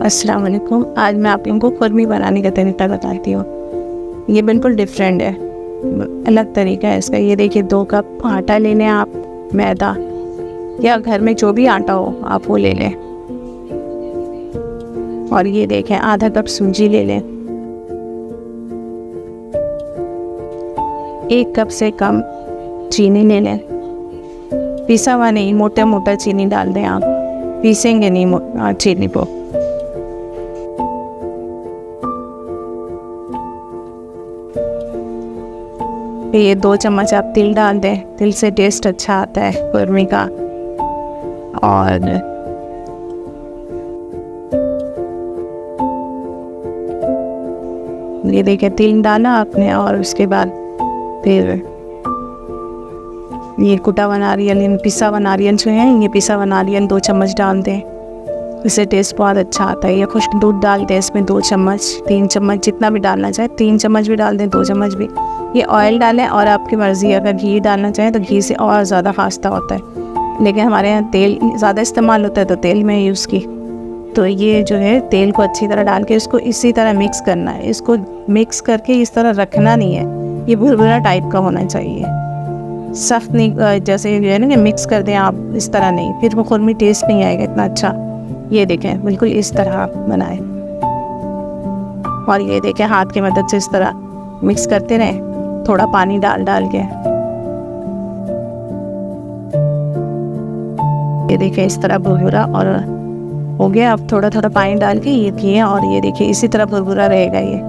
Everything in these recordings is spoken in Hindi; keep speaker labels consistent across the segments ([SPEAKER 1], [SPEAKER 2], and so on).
[SPEAKER 1] अस्सलाम वालेकुम। आज मैं आप लोगों को खुरमी बनाने का तरीका बताती हूँ। ये बिल्कुल डिफरेंट है, अलग तरीका है इसका। ये देखिए 2 कप आटा ले लें आप, मैदा या घर में जो भी आटा हो आप वो ले लें। और ये देखें आधा कप सूजी ले लें। 1 कप से कम चीनी ले लें। पिसा हुआ नहीं, मोटा मोटा चीनी डाल दें आप, पीसेंगे नहीं चीनी को। ये 2 चम्मच आप तिल डाल दें, तिल से टेस्ट अच्छा आता है खुरमी का। और ये देखिए तिल डाला आपने, और उसके बाद फिर ये कुटा हुआ नारियल, पिसा हुआ नारियल जो है, ये पिसा हुआ नारियल 2 चम्मच डाल दें, इससे टेस्ट बहुत अच्छा आता है। ये खुश्क दूध डाल दें इसमें 2 चम्मच, 3 चम्मच जितना भी डालना चाहे, 3 चम्मच भी डाल दें, 2 चम्मच भी। ये ऑयल डालें और आपकी मर्ज़ी, अगर घी डालना चाहें तो घी से और ज़्यादा खास्ता होता है, लेकिन हमारे यहाँ तेल ज़्यादा इस्तेमाल होता है तो तेल में यूज़ की। तो ये जो है तेल को अच्छी तरह डाल के इसको इसी तरह मिक्स करना है। इसको मिक्स करके इस तरह रखना नहीं है, ये भुरभुरा टाइप का होना चाहिए, सख्त नहीं। जैसे जो है ना कि मिक्स कर दें आप, इस तरह नहीं, फिर वो खुरमी टेस्ट नहीं आएगा इतना अच्छा। ये देखें बिल्कुल इस तरह आप बनाएं, और ये देखें हाथ की मदद से इस तरह मिक्स करते रहें, थोड़ा पानी डाल के। ये देखें इस तरह भुरभुरा और हो गया। अब थोड़ा थोड़ा पानी डाल के ये किए, और ये देखिए इसी तरह भुरभुरा रहेगा। ये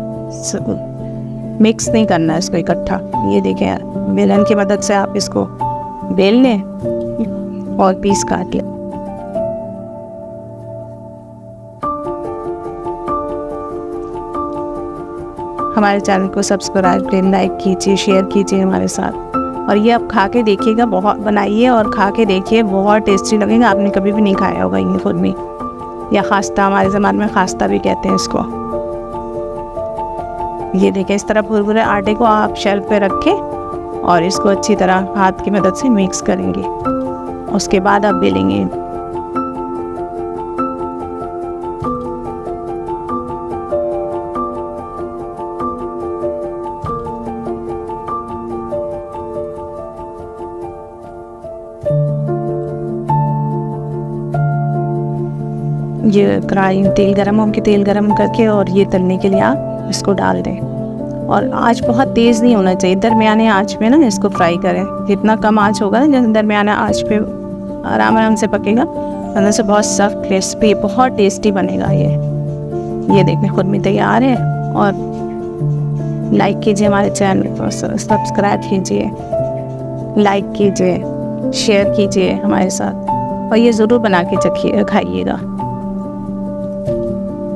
[SPEAKER 1] मिक्स नहीं करना है इसको इकट्ठा। ये देखें बेलन की मदद से आप इसको बेल लें और पीस काट लें। हमारे चैनल को सब्सक्राइब करें, लाइक कीजिए, शेयर कीजिए हमारे साथ। और ये आप खा के देखिएगा, बहुत बनाइए और खा के देखिए, बहुत टेस्टी लगेगा। आपने कभी भी नहीं खाया होगा ये खुरमी, या खास्ता, हमारे ज़माने में खास्ता भी कहते हैं इसको। ये देखें इस तरह भुरभुरे आटे को आप शेल्फ पे रखें और इसको अच्छी तरह हाथ की मदद से मिक्स करेंगे, उसके बाद आप बेलेंगे। ये कढ़ाई तेल गरम होकर, तेल गरम करके और ये तलने के लिए आप इसको डाल दें। और आँच बहुत तेज़ नहीं होना चाहिए, दरमियाने आँच पे ना इसको फ्राई करें। जितना कम आँच होगा ना, जैसे दरमियाना आँच पे आराम से पकेगा, अंदर से बहुत सख्त क्रिस्पी, बहुत टेस्टी बनेगा ये देखने खुरमी तैयार है। और लाइक कीजिए हमारे चैनल को, सब्सक्राइब कीजिए, लाइक कीजिए, शेयर कीजिए हमारे साथ, और ये ज़रूर बना के खाइएगा।